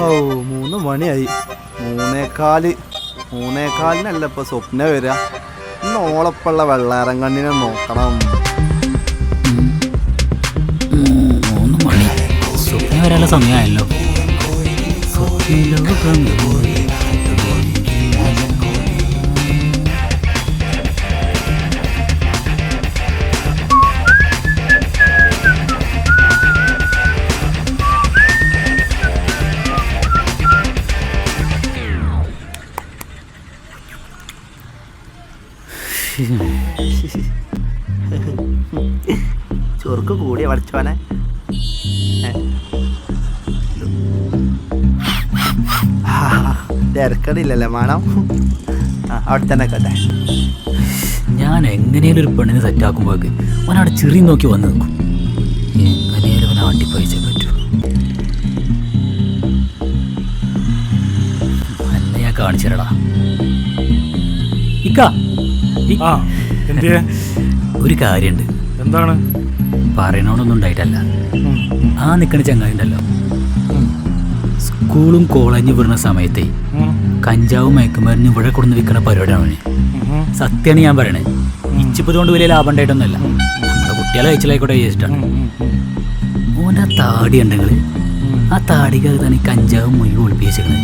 ഓ 3 മണിയായി. 3:15 ഇപ്പൊ സ്വപ്ന വരിക. ഇന്ന് ഓളപ്പുള്ള വെള്ളാരം കണ്ണിനെ നോക്കണം. 3 മണി സ്വപ്ന വരാനുള്ള സമയമായല്ലോ. ചൊറുക്ക് കൂടിയ പഠിച്ചോനെ. തിരക്കടില്ലല്ലേ മാണം. അവിടെ തന്നെ കേട്ടെ. ഞാൻ എങ്ങനെയാലും ഒരു പെണ്ണിനെ സെറ്റാക്കുമ്പോഴേക്ക് അവൻ അവിടെ ചെറിയ നോക്കി വന്ന് നിൽക്കും. എങ്ങനെയാലും അവൻ ആട്ടിപ്പയച്ചേ പറ്റൂ. എന്നെ ഞാൻ കാണിച്ചു തരടാ. ഒരു കാര്യമുണ്ട്. എന്താണ്? പറയണോടൊന്നും ഉണ്ടായിട്ടല്ല. ആ നിൽക്കണ ചങ്ങായി ഉണ്ടല്ലോ, സ്കൂളും കോളേജും വിടുന്ന സമയത്തെ കഞ്ചാവും മയക്കുമരുന്ന് ഇവിടെ കൊടുന്ന് വിൽക്കുന്ന പരിപാടിയാണ്. സത്യമാണ് ഞാൻ പറയണേ. ഇച്ചിപ്പതുകൊണ്ട് വലിയ ലാഭം ഉണ്ടായിട്ടൊന്നുമല്ല. നമ്മുടെ കുട്ടികളെ കഴിച്ചിലായിക്കോട്ടെ വിചാരിച്ചിട്ടാണ്. ഓൻ്റെ ആ താടി ഉണ്ടെങ്കിൽ ആ താടിക്കകത്താണ് ഈ കഞ്ചാവും മുഴുവൻ ഒളിപ്പിച്ചേക്കണത്.